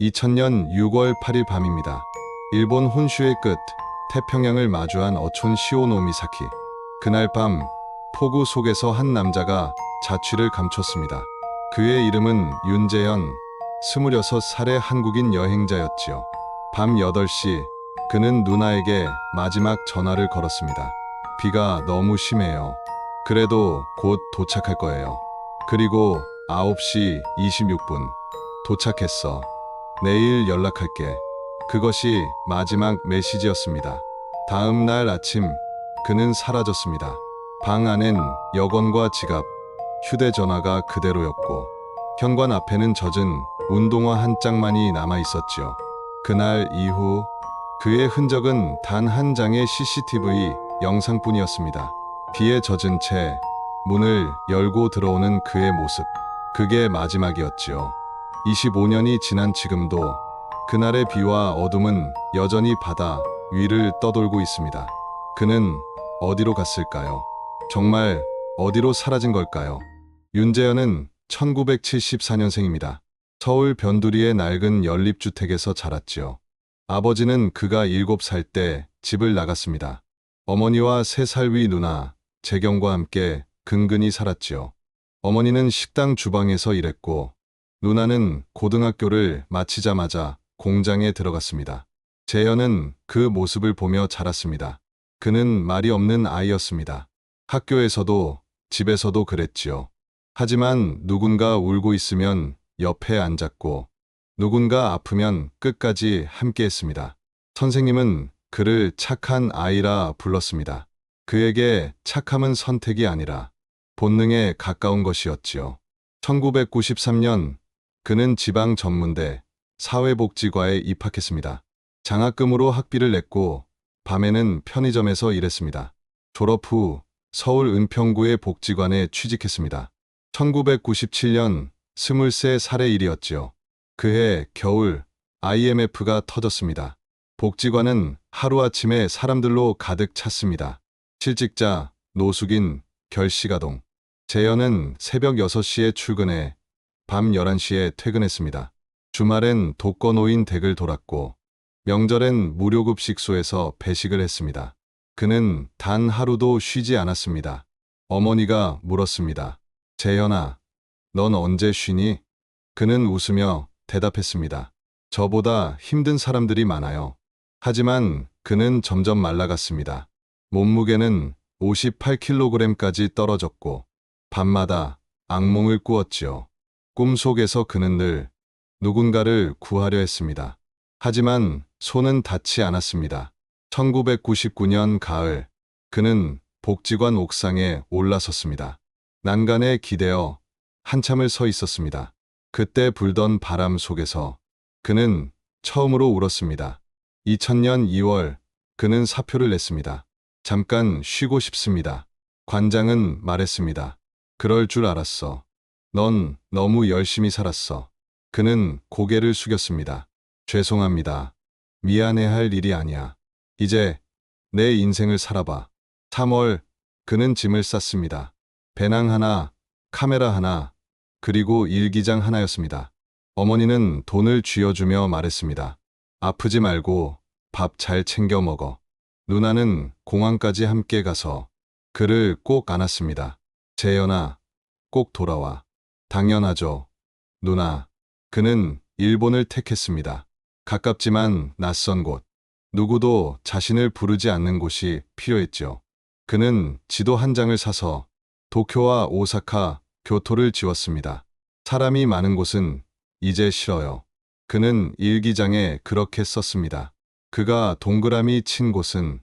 2000년 6월 8일 밤입니다. 일본 혼슈의 끝, 태평양을 마주한 어촌 시오노미사키. 그날 밤, 폭우 속에서 한 남자가 자취를 감췄습니다. 그의 이름은 윤재현, 26살의 한국인 여행자였지요. 밤 8시, 그는 누나에게 마지막 전화를 걸었습니다. 비가 너무 심해요. 그래도 곧 도착할 거예요. 그리고 9시 26분, 도착했어. 내일 연락할게. 그것이 마지막 메시지였습니다. 다음 날 아침, 그는 사라졌습니다. 방 안엔 여권과 지갑, 휴대전화가 그대로였고, 현관 앞에는 젖은 운동화 한 짝만이 남아 있었지요. 그날 이후 그의 흔적은 단 한 장의 CCTV 영상뿐이었습니다. 비에 젖은 채 문을 열고 들어오는 그의 모습. 그게 마지막이었지요. 25년이 지난 지금도 그날의 비와 어둠은 여전히 바다 위를 떠돌고 있습니다. 그는 어디로 갔을까요? 정말 어디로 사라진 걸까요? 윤재현은 1974년생입니다. 서울 변두리의 낡은 연립주택에서 자랐지요. 아버지는 그가 7살 때 집을 나갔습니다. 어머니와 3살 위 누나, 재경과 함께 근근히 살았지요. 어머니는 식당 주방에서 일했고, 누나는 고등학교를 마치자마자 공장에 들어갔습니다. 재현은 그 모습을 보며 자랐습니다. 그는 말이 없는 아이였습니다. 학교에서도 집에서도 그랬지요. 하지만 누군가 울고 있으면 옆에 앉았고, 누군가 아프면 끝까지 함께했습니다. 선생님은 그를 착한 아이라 불렀습니다. 그에게 착함은 선택이 아니라 본능에 가까운 것이었지요. 1993년 그는 지방 전문대 사회복지과에 입학했습니다. 장학금으로 학비를 냈고 밤에는 편의점에서 일했습니다. 졸업 후 서울 은평구의 복지관에 취직했습니다. 1997년 23살의 일이었지요. 그해 겨울 IMF가 터졌습니다. 복지관은 하루아침에 사람들로 가득 찼습니다. 실직자, 노숙인, 결식아동. 재현은 새벽 6시에 출근해 밤 11시에 퇴근했습니다. 주말엔 독거노인 댁을 돌았고 명절엔 무료급식소에서 배식을 했습니다. 그는 단 하루도 쉬지 않았습니다. 어머니가 물었습니다. 재현아, 넌 언제 쉬니? 그는 웃으며 대답했습니다. 저보다 힘든 사람들이 많아요. 하지만 그는 점점 말라갔습니다. 몸무게는 58kg까지 떨어졌고 밤마다 악몽을 꾸었지요. 꿈속에서 그는 늘 누군가를 구하려 했습니다. 하지만 손은 닿지 않았습니다. 1999년 가을, 그는 복지관 옥상에 올라섰습니다. 난간에 기대어 한참을 서 있었습니다. 그때 불던 바람 속에서 그는 처음으로 울었습니다. 2000년 2월, 그는 사표를 냈습니다. 잠깐 쉬고 싶습니다. 관장은 말했습니다. 그럴 줄 알았어. 넌 너무 열심히 살았어. 그는 고개를 숙였습니다. 죄송합니다. 미안해할 일이 아니야. 이제 내 인생을 살아봐. 3월, 그는 짐을 쌌습니다. 배낭 하나, 카메라 하나, 그리고 일기장 하나였습니다. 어머니는 돈을 쥐어주며 말했습니다. 아프지 말고 밥 잘 챙겨 먹어. 누나는 공항까지 함께 가서 그를 꼭 안았습니다. 재현아, 꼭 돌아와. 당연하죠. 누나. 그는 일본을 택했습니다. 가깝지만 낯선 곳. 누구도 자신을 부르지 않는 곳이 필요했죠. 그는 지도 한 장을 사서 도쿄와 오사카, 교토를 지웠습니다. 사람이 많은 곳은 이제 싫어요. 그는 일기장에 그렇게 썼습니다. 그가 동그라미 친 곳은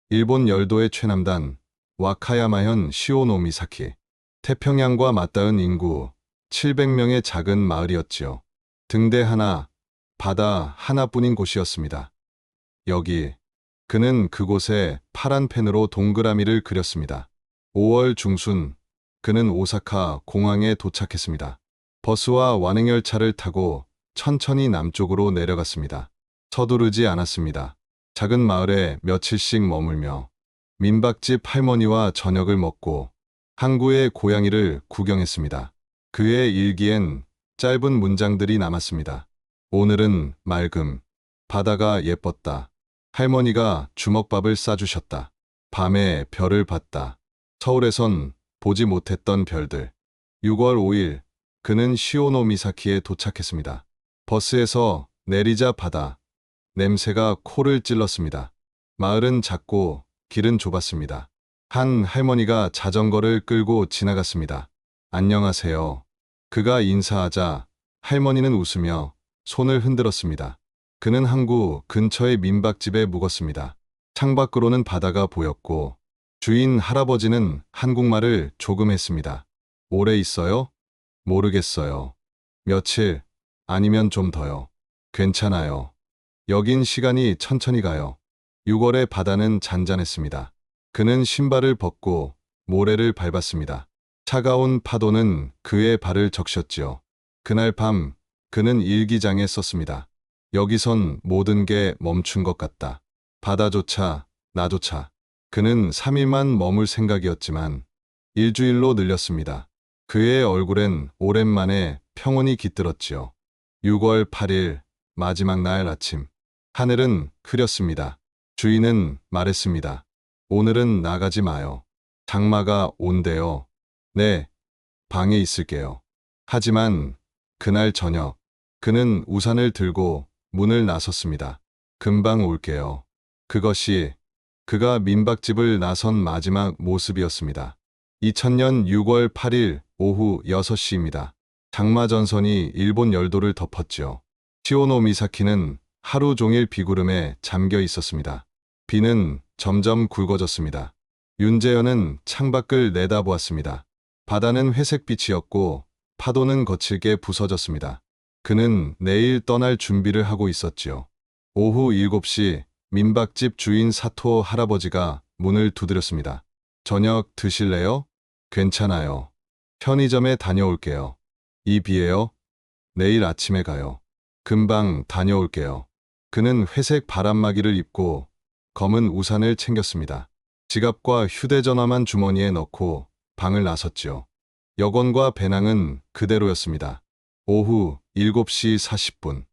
일본 열도의 최남단 와카야마현 시오노미사키. 태평양과 맞닿은 인구 700명의 작은 마을이었지요. 등대 하나, 바다 하나뿐인 곳이었습니다. 여기, 그는 그곳에 파란 펜으로 동그라미를 그렸습니다. 5월 중순, 그는 오사카 공항에 도착했습니다. 버스와 완행열차를 타고 천천히 남쪽으로 내려갔습니다. 서두르지 않았습니다. 작은 마을에 며칠씩 머물며 민박집 할머니와 저녁을 먹고 항구의 고양이를 구경했습니다. 그의 일기엔 짧은 문장들이 남았습니다. 오늘은 맑음. 바다가 예뻤다. 할머니가 주먹밥을 싸주셨다. 밤에 별을 봤다. 서울에선 보지 못했던 별들. 6월 5일, 그는 시오노미사키에 도착했습니다. 버스에서 내리자 바다. 냄새가 코를 찔렀습니다. 마을은 작고 길은 좁았습니다. 한 할머니가 자전거를 끌고 지나갔습니다. 안녕하세요. 그가 인사하자 할머니는 웃으며 손을 흔들었습니다. 그는 항구 근처의 민박집에 묵었습니다. 창밖으로는 바다가 보였고 주인 할아버지는 한국말을 조금 했습니다. 오래 있어요? 모르겠어요. 며칠, 아니면 좀 더요. 괜찮아요. 여긴 시간이 천천히 가요. 6월의 바다는 잔잔했습니다. 그는 신발을 벗고 모래를 밟았습니다. 차가운 파도는 그의 발을 적셨지요. 그날 밤 그는 일기장에 썼습니다. 여기선 모든 게 멈춘 것 같다. 바다조차, 나조차. 그는 3일만 머물 생각이었지만 일주일로 늘렸습니다. 그의 얼굴엔 오랜만에 평온이 깃들었지요. 6월 8일 마지막 날 아침. 하늘은 흐렸습니다. 주인은 말했습니다. 오늘은 나가지 마요. 장마가 온대요. 네, 방에 있을게요. 하지만 그날 저녁, 그는 우산을 들고 문을 나섰습니다. 금방 올게요. 그것이 그가 민박집을 나선 마지막 모습이었습니다. 2000년 6월 8일 오후 6시입니다. 장마전선이 일본 열도를 덮었지요. 시오노미사키는 하루 종일 비구름에 잠겨 있었습니다. 비는 점점 굵어졌습니다. 윤재현은 창밖을 내다보았습니다. 바다는 회색빛이었고 파도는 거칠게 부서졌습니다. 그는 내일 떠날 준비를 하고 있었지요. 오후 7시 민박집 주인 사토 할아버지가 문을 두드렸습니다. 저녁 드실래요? 괜찮아요. 편의점에 다녀올게요. 이 비예요? 내일 아침에 가요. 금방 다녀올게요. 그는 회색 바람막이를 입고 검은 우산을 챙겼습니다. 지갑과 휴대전화만 주머니에 넣고 방을 나섰지요. 여권과 배낭은 그대로였습니다. 오후 7시 40분.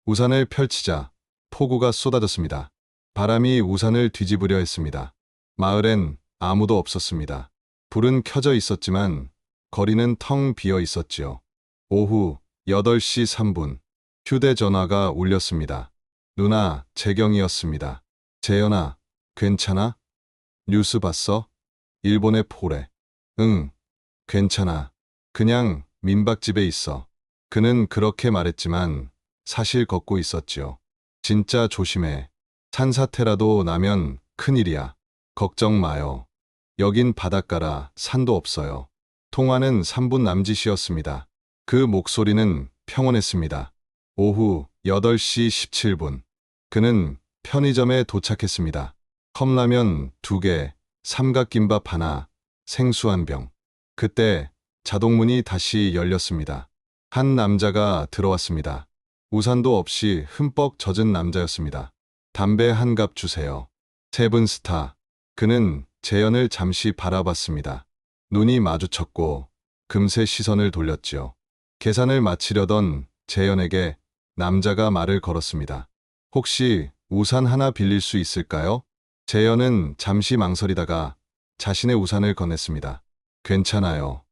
우산을 펼치자 폭우가 쏟아졌습니다. 바람이 우산을 뒤집으려 했습니다. 마을엔 아무도 없었습니다. 불은 켜져 있었지만 거리는 텅 비어 있었지요. 오후 8시 3분. 휴대전화가 울렸습니다. 누나, 재경이었습니다. 재현아, 괜찮아? 뉴스 봤어? 일본의 포레. 응, 괜찮아. 그냥 민박집에 있어. 그는 그렇게 말했지만 사실 걷고 있었지요. 진짜 조심해. 산사태라도 나면 큰일이야. 걱정 마요. 여긴 바닷가라 산도 없어요. 통화는 3분 남짓이었습니다. 그 목소리는 평온했습니다. 오후 8시 17분. 그는 편의점에 도착했습니다. 컵라면 2개, 삼각김밥 하나, 생수 한 병. 그때 자동문이 다시 열렸습니다. 한 남자가 들어왔습니다. 우산도 없이 흠뻑 젖은 남자였습니다. 담배 한 갑 주세요. 세븐스타. 그는 재현을 잠시 바라봤습니다. 눈이 마주쳤고 금세 시선을 돌렸지요. 계산을 마치려던 재현에게 남자가 말을 걸었습니다. 혹시 우산 하나 빌릴 수 있을까요? 재현은 잠시 망설이다가 자신의 우산을 건넸습니다. 괜찮아요.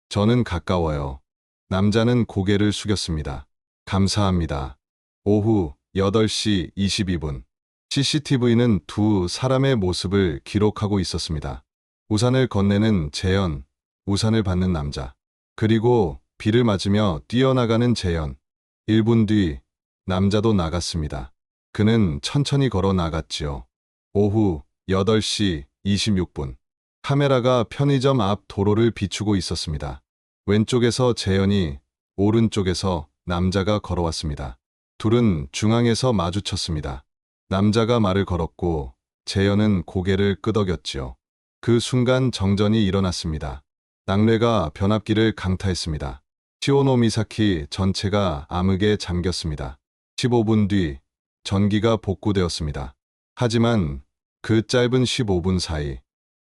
저는 가까워요. 남자는 고개를 숙였습니다. 감사합니다. 오후 8시 22분. CCTV는 두 사람의 모습을 기록하고 있었습니다. 우산을 건네는 재현, 우산을 받는 남자. 그리고 비를 맞으며 뛰어나가는 재현. 1분 뒤 남자도 나갔습니다. 그는 천천히 걸어 나갔지요. 오후 8시 26분. 카메라가 편의점 앞 도로를 비추고 있었습니다. 왼쪽에서 재현이, 오른쪽에서 남자가 걸어왔습니다. 둘은 중앙에서 마주쳤습니다. 남자가 말을 걸었고 재현은 고개를 끄덕였지요. 그 순간 정전이 일어났습니다. 낙뢰가 변압기를 강타했습니다. 시오노미사키 전체가 암흑에 잠겼습니다. 15분 뒤 전기가 복구되었습니다. 하지만 그 짧은 15분 사이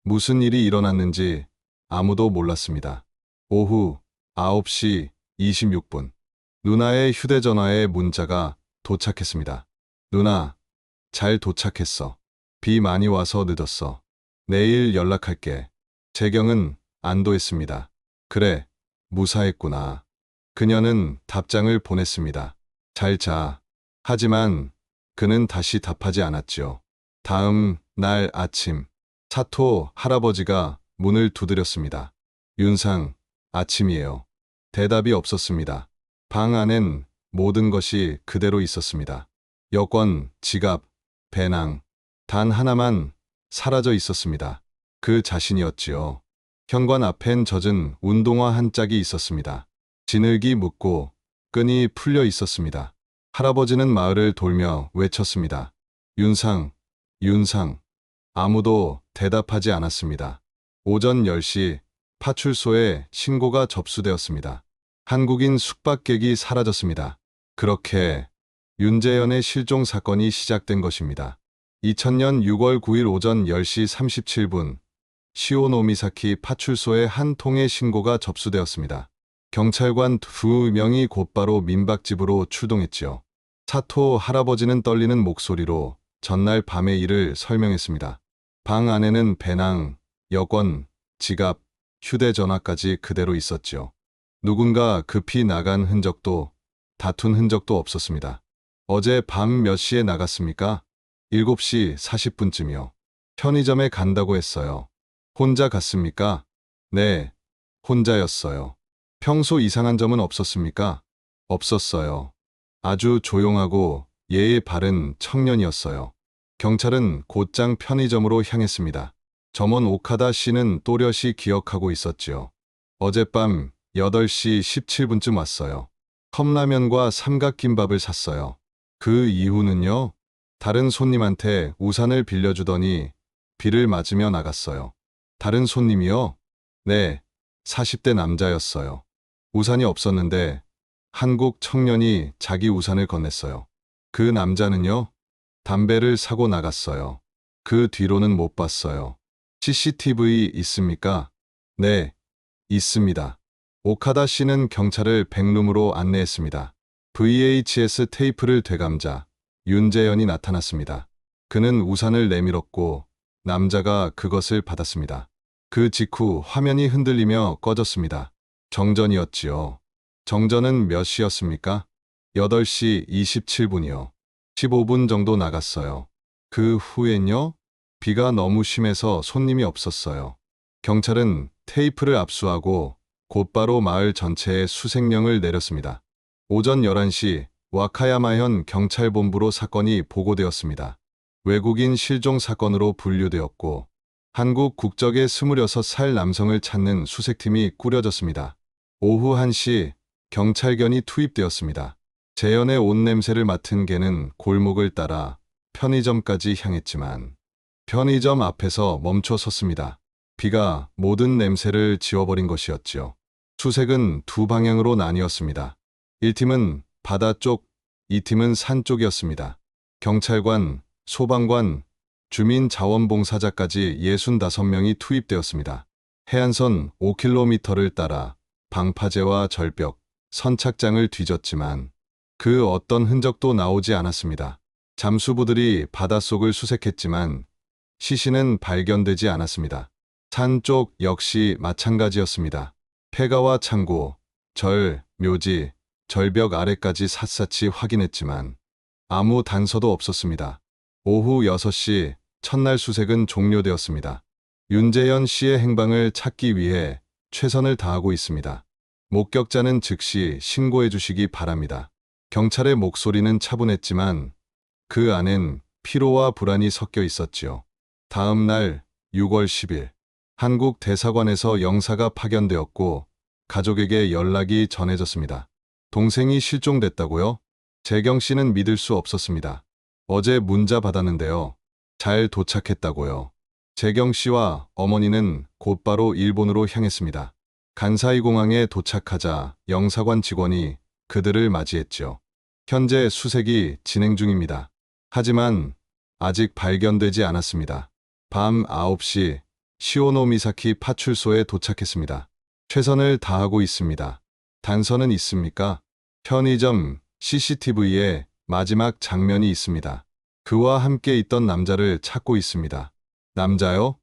무슨 일이 일어났는지 아무도 몰랐습니다. 오후 9시 26분. 누나의 휴대전화에 문자가 도착했습니다. 누나, 잘 도착했어. 비 많이 와서 늦었어. 내일 연락할게. 재경은 안도했습니다. 그래, 무사했구나. 그녀는 답장을 보냈습니다. 잘 자. 하지만 그는 다시 답하지 않았지요. 다음 날 아침, 사토 할아버지가 문을 두드렸습니다. 윤상, 아침이에요. 대답이 없었습니다. 방 안엔 모든 것이 그대로 있었습니다. 여권, 지갑, 배낭, 단 하나만 사라져 있었습니다. 그 자신이었지요. 현관 앞엔 젖은 운동화 한 짝이 있었습니다. 진흙이 묻고 끈이 풀려 있었습니다. 할아버지는 마을을 돌며 외쳤습니다. 윤상, 윤상. 아무도 대답하지 않았습니다. 오전 10시 파출소에 신고가 접수되었습니다. 한국인 숙박객이 사라졌습니다. 그렇게 윤재현의 실종 사건이 시작된 것입니다. 2000년 6월 9일 오전 10시 37분 시오노미사키 파출소에 한 통의 신고가 접수되었습니다. 경찰관 2명이 곧바로 민박집으로 출동했지요. 사토 할아버지는 떨리는 목소리로 전날 밤의 일을 설명했습니다. 방 안에는 배낭, 여권, 지갑, 휴대전화까지 그대로 있었지요. 누군가 급히 나간 흔적도, 다툰 흔적도 없었습니다. 어제 밤 몇 시에 나갔습니까? 7시 40분쯤이요. 편의점에 간다고 했어요. 혼자 갔습니까? 네, 혼자였어요. 평소 이상한 점은 없었습니까? 없었어요. 아주 조용하고 예의 바른 청년이었어요. 경찰은 곧장 편의점으로 향했습니다. 점원 오카다 씨는 또렷이 기억하고 있었지요. 어젯밤 8시 17분쯤 왔어요. 컵라면과 삼각김밥을 샀어요. 그 이후는요? 다른 손님한테 우산을 빌려주더니 비를 맞으며 나갔어요. 다른 손님이요? 네, 40대 남자였어요. 우산이 없었는데 한국 청년이 자기 우산을 건넸어요. 그 남자는요? 담배를 사고 나갔어요. 그 뒤로는 못 봤어요. CCTV 있습니까? 네, 있습니다. 오카다 씨는 경찰을 백룸으로 안내했습니다. VHS 테이프를 되감자 윤재현이 나타났습니다. 그는 우산을 내밀었고 남자가 그것을 받았습니다. 그 직후 화면이 흔들리며 꺼졌습니다. 정전이었지요. 정전은 몇 시였습니까? 8시 27분이요. 15분 정도 나갔어요. 그 후엔요? 비가 너무 심해서 손님이 없었어요. 경찰은 테이프를 압수하고 곧바로 마을 전체에 수색령을 내렸습니다. 오전 11시 와카야마현 경찰본부로 사건이 보고되었습니다. 외국인 실종 사건으로 분류되었고 한국 국적의 26살 남성을 찾는 수색팀이 꾸려졌습니다. 오후 1시 경찰견이 투입되었습니다. 재현의 옷 냄새를 맡은 개는 골목을 따라 편의점까지 향했지만 편의점 앞에서 멈춰 섰습니다. 비가 모든 냄새를 지워버린 것이었지요. 수색은 두 방향으로 나뉘었습니다. 1팀은 바다 쪽, 2팀은 산 쪽이었습니다. 경찰관, 소방관, 주민자원봉사자까지 65명이 투입되었습니다. 해안선 5km를 따라 방파제와 절벽, 선착장을 뒤졌지만 그 어떤 흔적도 나오지 않았습니다. 잠수부들이 바닷속을 수색했지만 시신은 발견되지 않았습니다. 산 쪽 역시 마찬가지였습니다. 폐가와 창고, 절, 묘지, 절벽 아래까지 샅샅이 확인했지만 아무 단서도 없었습니다. 오후 6시 첫날 수색은 종료되었습니다. 윤재현 씨의 행방을 찾기 위해 최선을 다하고 있습니다. 목격자는 즉시 신고해 주시기 바랍니다. 경찰의 목소리는 차분했지만 그 안엔 피로와 불안이 섞여 있었지요. 다음 날 6월 10일 한국 대사관에서 영사가 파견되었고 가족에게 연락이 전해졌습니다. 동생이 실종됐다고요? 재경 씨는 믿을 수 없었습니다. 어제 문자 받았는데요. 잘 도착했다고요. 재경 씨와 어머니는 곧바로 일본으로 향했습니다. 간사이 공항에 도착하자 영사관 직원이 그들을 맞이했죠. 현재 수색이 진행 중입니다. 하지만 아직 발견되지 않았습니다. 밤 9시 시오노미사키 파출소에 도착했습니다. 최선을 다하고 있습니다. 단서는 있습니까? 편의점 CCTV에 마지막 장면이 있습니다. 그와 함께 있던 남자를 찾고 있습니다. 남자요?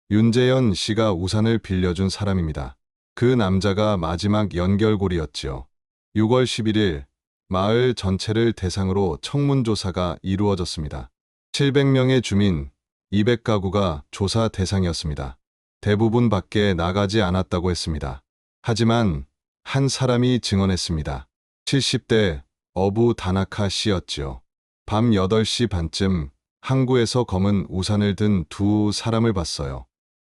윤재현 씨가 우산을 빌려준 사람입니다. 그 남자가 마지막 연결고리였지요. 6월 11일 마을 전체를 대상으로 청문조사가 이루어졌습니다. 700명의 주민, 200가구가 조사 대상이었습니다. 대부분 밖에 나가지 않았다고 했습니다. 하지만 한 사람이 증언했습니다. 70대 어부 다나카 씨였지요. 밤 8시 반쯤 항구에서 검은 우산을 든 두 사람을 봤어요.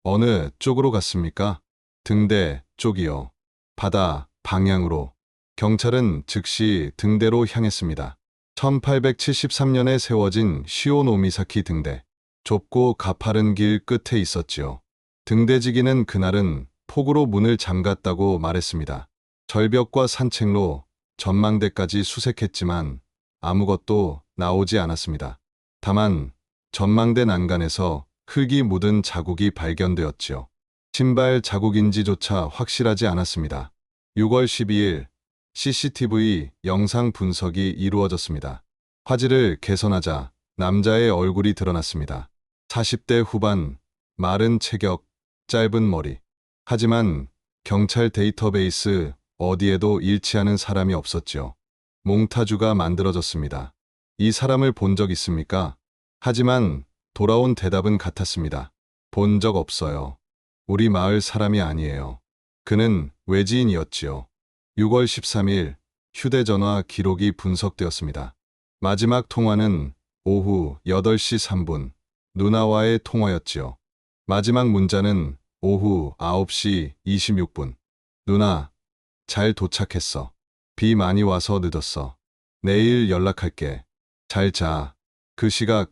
어느 쪽으로 갔습니까? 등대 쪽이요. 바다 방향으로. 경찰은 즉시 등대로 향했습니다. 1873년에 세워진 시오노미사키 등대. 좁고 가파른 길 끝에 있었지요. 등대지기는 그날은 폭우로 문을 잠갔다고 말했습니다. 절벽과 산책로, 전망대까지 수색했지만 아무것도 나오지 않았습니다. 다만 전망대 난간에서 흙이 묻은 자국이 발견되었지요. 신발 자국인지조차 확실하지 않았습니다. 6월 12일 CCTV 영상 분석이 이루어졌습니다. 화질을 개선하자 남자의 얼굴이 드러났습니다. 40대 후반, 마른 체격, 짧은 머리. 하지만 경찰 데이터베이스 어디에도 일치하는 사람이 없었지요. 몽타주가 만들어졌습니다. 이 사람을 본 적 있습니까? 하지만 돌아온 대답은 같았습니다. 본 적 없어요. 우리 마을 사람이 아니에요. 그는 외지인이었지요. 6월 13일 휴대전화 기록이 분석되었습니다. 마지막 통화는 오후 8시 3분 누나와의 통화였지요. 마지막 문자는 오후 9시 26분. 누나, 잘 도착했어. 비 많이 와서 늦었어. 내일 연락할게. 잘 자. 그 시각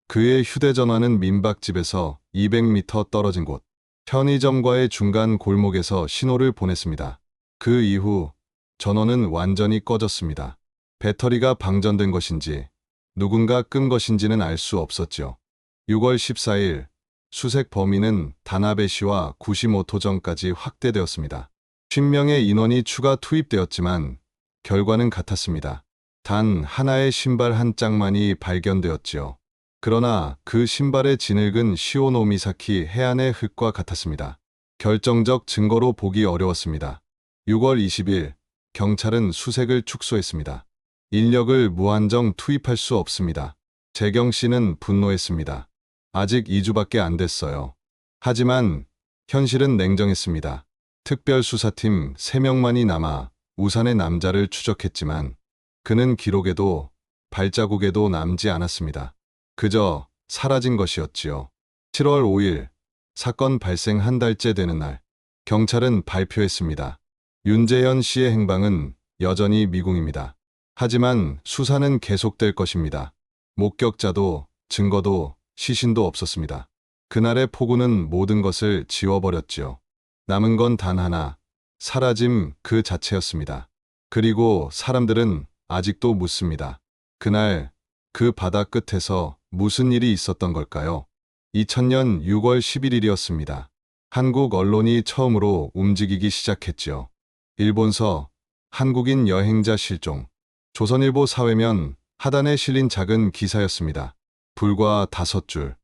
그의 휴대전화는 민박집에서 200m 떨어진 곳 편의점과의 중간 골목에서 신호를 보냈습니다. 그 이후 전원은 완전히 꺼졌습니다. 배터리가 방전된 것인지 누군가 끈 것인지는 알 수 없었죠. 6월 14일 수색 범위는 다나베시와 구시모토점까지 확대되었습니다. 10명의 인원이 추가 투입되었지만 결과는 같았습니다. 단 하나의 신발 한 짝만이 발견되었지요. 그러나 그 신발의 진흙은 시오노미사키 해안의 흙과 같았습니다. 결정적 증거로 보기 어려웠습니다. 6월 20일 경찰은 수색을 축소했습니다. 인력을 무한정 투입할 수 없습니다. 재경 씨는 분노했습니다. 아직 2주밖에 안 됐어요. 하지만 현실은 냉정했습니다. 특별수사팀 3명만이 남아 우산의 남자를 추적했지만 그는 기록에도 발자국에도 남지 않았습니다. 그저 사라진 것이었지요. 7월 5일 사건 발생 한 달째 되는 날 경찰은 발표했습니다. 윤재현 씨의 행방은 여전히 미궁입니다. 하지만 수사는 계속될 것입니다. 목격자도 증거도 시신도 없었습니다. 그날의 폭우는 모든 것을 지워버렸지요. 남은 건 단 하나, 사라짐 그 자체였습니다. 그리고 사람들은 아직도 묻습니다. 그날 그 바다 끝에서 무슨 일이 있었던 걸까요? 2000년 6월 11일이었습니다. 한국 언론이 처음으로 움직이기 시작했죠. 일본서 한국인 여행자 실종. 조선일보 사회면 하단에 실린 작은 기사였습니다. 불과 5줄.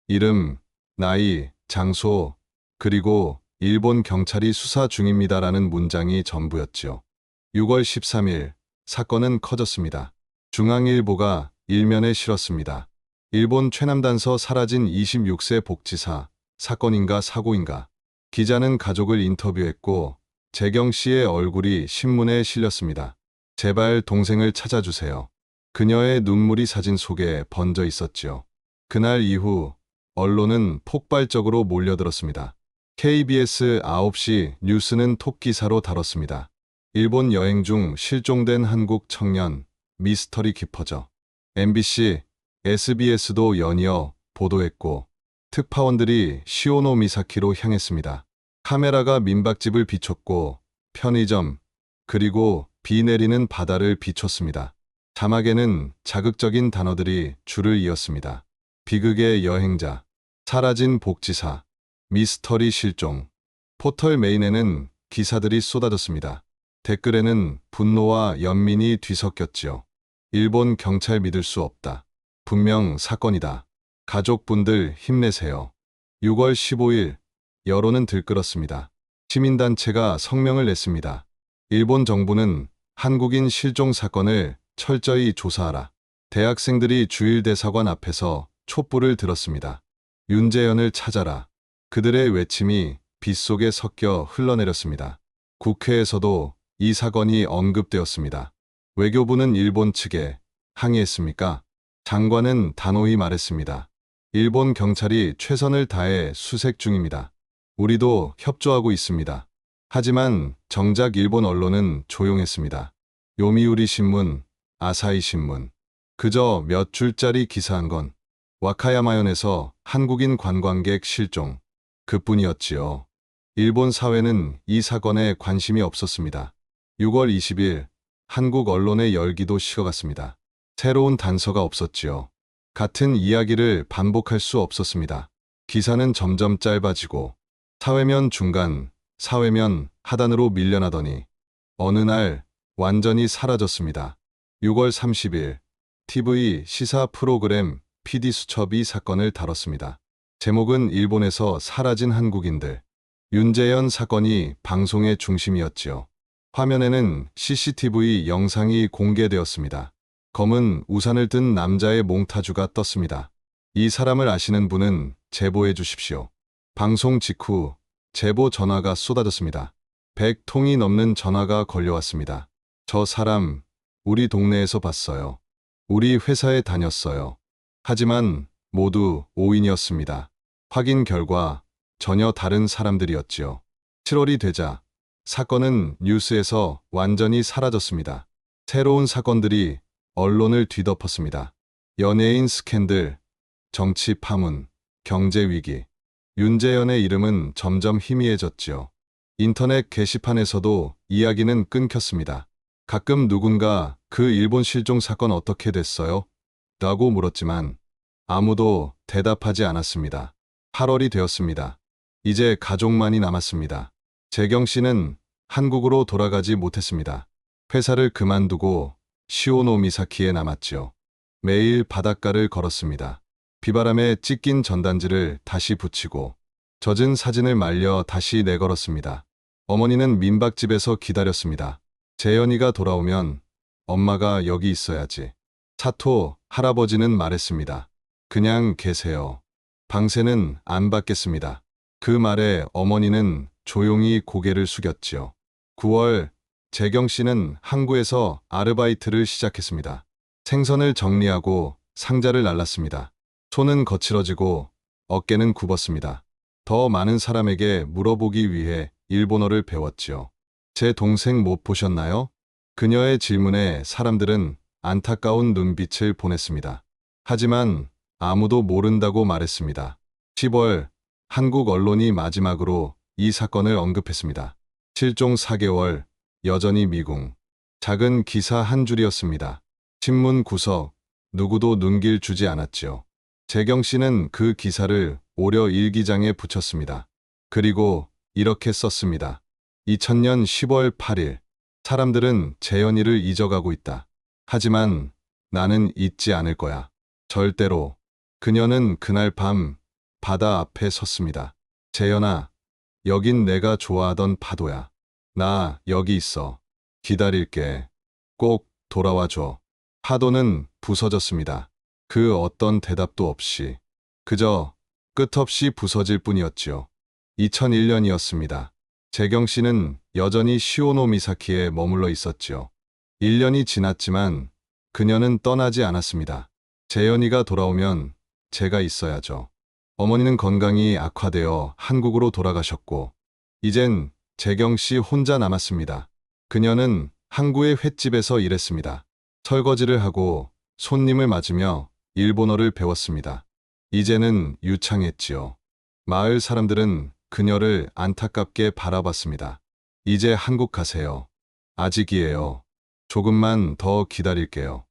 이름, 나이, 장소, 그리고 일본 경찰이 수사 중입니다라는 문장이 전부였지요. 6월 13일 사건은 커졌습니다. 중앙일보가 일면에 실었습니다. 일본 최남단서 사라진 26세 복지사, 사건인가 사고인가. 기자는 가족을 인터뷰했고 재경 씨의 얼굴이 신문에 실렸습니다. 제발 동생을 찾아주세요. 그녀의 눈물이 사진 속에 번져 있었지요. 그날 이후 언론은 폭발적으로 몰려들었습니다. KBS 9시 뉴스는 톱기사로 다뤘습니다. 일본 여행 중 실종된 한국 청년, 미스터리 깊어져. MBC, SBS도 연이어 보도했고 특파원들이 시오노미사키로 향했습니다. 카메라가 민박집을 비췄고 편의점, 그리고 비 내리는 바다를 비췄습니다. 자막에는 자극적인 단어들이 줄을 이었습니다. 비극의 여행자, 사라진 복지사, 미스터리 실종. 포털 메인에는 기사들이 쏟아졌습니다. 댓글에는 분노와 연민이 뒤섞였지요. 일본 경찰 믿을 수 없다. 분명 사건이다. 가족분들 힘내세요. 6월 15일 여론은 들끓었습니다. 시민단체가 성명을 냈습니다. 일본 정부는 한국인 실종 사건을 철저히 조사하라. 대학생들이 주일대사관 앞에서 촛불을 들었습니다. 윤재현을 찾아라. 그들의 외침이 빗속에 섞여 흘러내렸습니다. 국회에서도 이 사건이 언급되었습니다. 외교부는 일본 측에 항의했습니까? 장관은 단호히 말했습니다. 일본 경찰이 최선을 다해 수색 중입니다. 우리도 협조하고 있습니다. 하지만 정작 일본 언론은 조용했습니다. 요미우리 신문, 아사히 신문. 그저 몇 줄짜리 기사한 건 와카야마현에서 한국인 관광객 실종. 그뿐이었지요. 일본 사회는 이 사건에 관심이 없었습니다. 6월 20일 한국 언론의 열기도 식어갔습니다. 새로운 단서가 없었지요. 같은 이야기를 반복할 수 없었습니다. 기사는 점점 짧아지고 사회면 중간, 사회면 하단으로 밀려나더니 어느 날 완전히 사라졌습니다. 6월 30일 TV 시사 프로그램 PD수첩이 사건을 다뤘습니다. 제목은 일본에서 사라진 한국인들. 윤재현 사건이 방송의 중심이었지요. 화면에는 CCTV 영상이 공개되었습니다. 검은 우산을 든 남자의 몽타주가 떴습니다. 이 사람을 아시는 분은 제보해 주십시오. 방송 직후 제보 전화가 쏟아졌습니다. 100통이 넘는 전화가 걸려왔습니다. 저 사람 우리 동네에서 봤어요. 우리 회사에 다녔어요. 하지만 모두 오인이었습니다. 확인 결과 전혀 다른 사람들이었지요. 7월이 되자 사건은 뉴스에서 완전히 사라졌습니다. 새로운 사건들이 언론을 뒤덮었습니다. 연예인 스캔들, 정치 파문, 경제 위기. 윤재현의 이름은 점점 희미해졌지요. 인터넷 게시판에서도 이야기는 끊겼습니다. 가끔 누군가 그 일본 실종 사건 어떻게 됐어요? 라고 물었지만 아무도 대답하지 않았습니다. 8월이 되었습니다. 이제 가족만이 남았습니다. 재경 씨는 한국으로 돌아가지 못했습니다. 회사를 그만두고 시오노 미사키에 남았지요. 매일 바닷가를 걸었습니다. 비바람에 찢긴 전단지를 다시 붙이고 젖은 사진을 말려 다시 내걸었습니다. 어머니는 민박집에서 기다렸습니다. 재현이가 돌아오면 엄마가 여기 있어야지. 사토 할아버지는 말했습니다. 그냥 계세요. 방세는 안 받겠습니다. 그 말에 어머니는 조용히 고개를 숙였지요. 9월 재경 씨는 항구에서 아르바이트를 시작했습니다. 생선을 정리하고 상자를 날랐습니다. 손은 거칠어지고 어깨는 굽었습니다. 더 많은 사람에게 물어보기 위해 일본어를 배웠지요. 제 동생 못 보셨나요? 그녀의 질문에 사람들은 안타까운 눈빛을 보냈습니다. 하지만 아무도 모른다고 말했습니다. 10월 한국 언론이 마지막으로 이 사건을 언급했습니다. 실종 4개월, 여전히 미궁. 작은 기사 한 줄이었습니다. 신문 구석, 누구도 눈길 주지 않았지요. 재경 씨는 그 기사를 오려 일기장에 붙였습니다. 그리고 이렇게 썼습니다. 2000년 10월 8일, 사람들은 재현이를 잊어가고 있다. 하지만 나는 잊지 않을 거야. 절대로. 그녀는 그날 밤 바다 앞에 섰습니다. 재현아, 여긴 내가 좋아하던 파도야. 나 여기 있어. 기다릴게. 꼭 돌아와 줘. 파도는 부서졌습니다. 그 어떤 대답도 없이. 그저 끝없이 부서질 뿐이었지요. 2001년이었습니다. 재경 씨는 여전히 시오노 미사키에 머물러 있었지요. 1년이 지났지만 그녀는 떠나지 않았습니다. 재현이가 돌아오면 제가 있어야죠. 어머니는 건강이 악화되어 한국으로 돌아가셨고 이젠 재경 씨 혼자 남았습니다. 그녀는 항구의 횟집에서 일했습니다. 설거지를 하고 손님을 맞으며 일본어를 배웠습니다. 이제는 유창했지요. 마을 사람들은 그녀를 안타깝게 바라봤습니다. 이제 한국 가세요. 아직이에요. 조금만 더 기다릴게요.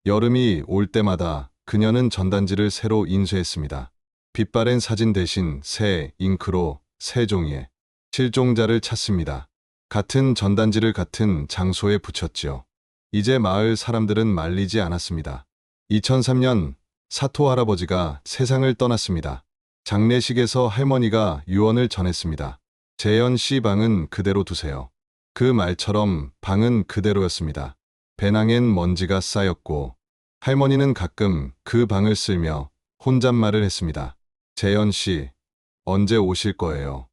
여름이 올 때마다 그녀는 전단지를 새로 인쇄했습니다. 빛바랜 사진 대신 새 잉크로 새 종이에 실종자를 찾습니다. 같은 전단지를 같은 장소에 붙였지요. 이제 마을 사람들은 말리지 않았습니다. 2003년 사토 할아버지가 세상을 떠났습니다. 장례식에서 할머니가 유언을 전했습니다. 재현 씨 방은 그대로 두세요. 그 말처럼 방은 그대로였습니다. 배낭엔 먼지가 쌓였고 할머니는 가끔 그 방을 쓸며 혼잣말을 했습니다. 재현 씨, 언제 오실 거예요?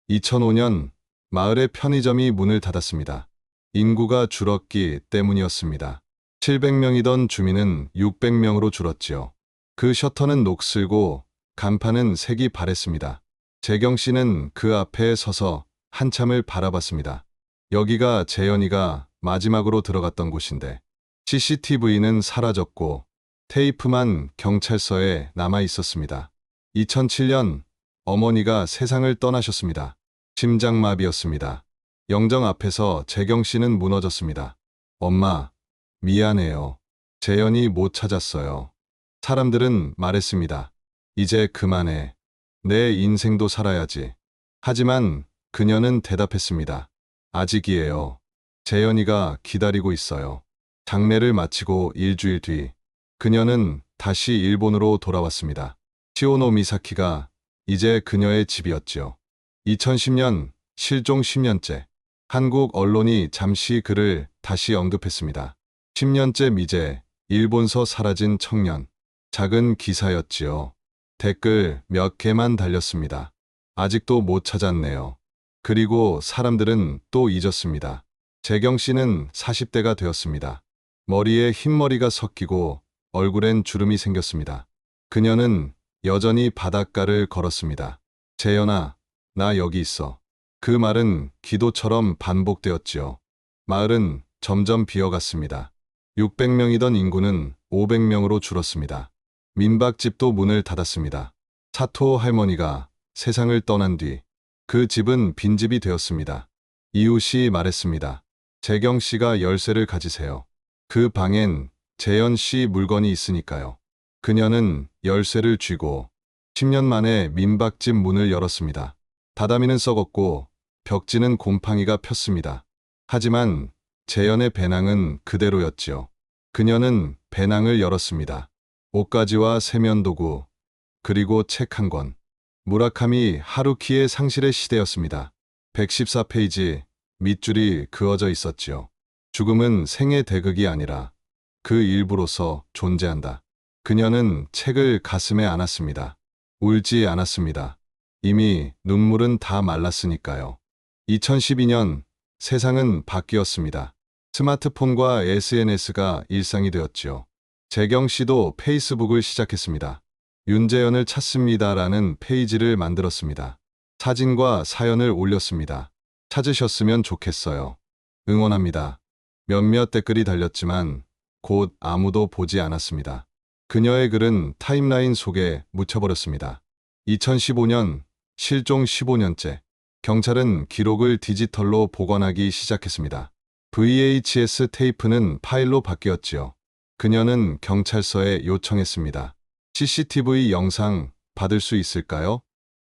2005년 마을의 편의점이 문을 닫았습니다. 인구가 줄었기 때문이었습니다. 700명이던 주민은 600명으로 줄었지요. 그 셔터는 녹슬고 간판은 색이 바랬습니다. 재경 씨는 그 앞에 서서 한참을 바라봤습니다. 여기가 재현이가 마지막으로 들어갔던 곳인데 CCTV는 사라졌고 테이프만 경찰서에 남아 있었습니다. 2007년 어머니가 세상을 떠나셨습니다. 심장마비였습니다. 영정 앞에서 재경 씨는 무너졌습니다. 엄마, 미안해요. 재현이 못 찾았어요. 사람들은 말했습니다. 이제 그만해. 내 인생도 살아야지. 하지만 그녀는 대답했습니다. 아직이에요. 재현이가 기다리고 있어요. 장례를 마치고 일주일 뒤 그녀는 다시 일본으로 돌아왔습니다. 시오노 미사키가 이제 그녀의 집이었지요. 2010년 실종 10년째. 한국 언론이 잠시 그를 다시 언급했습니다. 10년째 미제, 일본서 사라진 청년. 작은 기사였지요. 댓글 몇 개만 달렸습니다. 아직도 못 찾았네요. 그리고 사람들은 또 잊었습니다. 재경 씨는 40대가 되었습니다. 머리에 흰머리가 섞이고 얼굴엔 주름이 생겼습니다. 그녀는 여전히 바닷가를 걸었습니다. 재현아, 나 여기 있어. 그 말은 기도처럼 반복되었지요. 마을은 점점 비어갔습니다. 600명이던 인구는 500명으로 줄었습니다. 민박집도 문을 닫았습니다. 사토 할머니가 세상을 떠난 뒤 그 집은 빈집이 되었습니다. 이웃이 말했습니다. 재경 씨가 열쇠를 가지세요. 그 방엔 재현 씨 물건이 있으니까요. 그녀는 열쇠를 쥐고 10년 만에 민박집 문을 열었습니다. 다다미는 썩었고 벽지는 곰팡이가 폈습니다. 하지만 재현의 배낭은 그대로였지요. 그녀는 배낭을 열었습니다. 옷가지와 세면도구, 그리고 책 한 권. 무라카미 하루키의 상실의 시대였습니다. 114페이지, 밑줄이 그어져 있었지요. 죽음은 생의 대극이 아니라 그 일부로서 존재한다. 그녀는 책을 가슴에 안았습니다. 울지 않았습니다. 이미 눈물은 다 말랐으니까요. 2012년 세상은 바뀌었습니다. 스마트폰과 SNS가 일상이 되었지요. 재경 씨도 페이스북을 시작했습니다. 윤재현을 찾습니다라는 페이지를 만들었습니다. 사진과 사연을 올렸습니다. 찾으셨으면 좋겠어요. 응원합니다. 몇몇 댓글이 달렸지만 곧 아무도 보지 않았습니다. 그녀의 글은 타임라인 속에 묻혀버렸습니다. 2015년 실종 15년째. 경찰은 기록을 디지털로 보관하기 시작했습니다. VHS 테이프는 파일로 바뀌었지요. 그녀는 경찰서에 요청했습니다. CCTV 영상 받을 수 있을까요?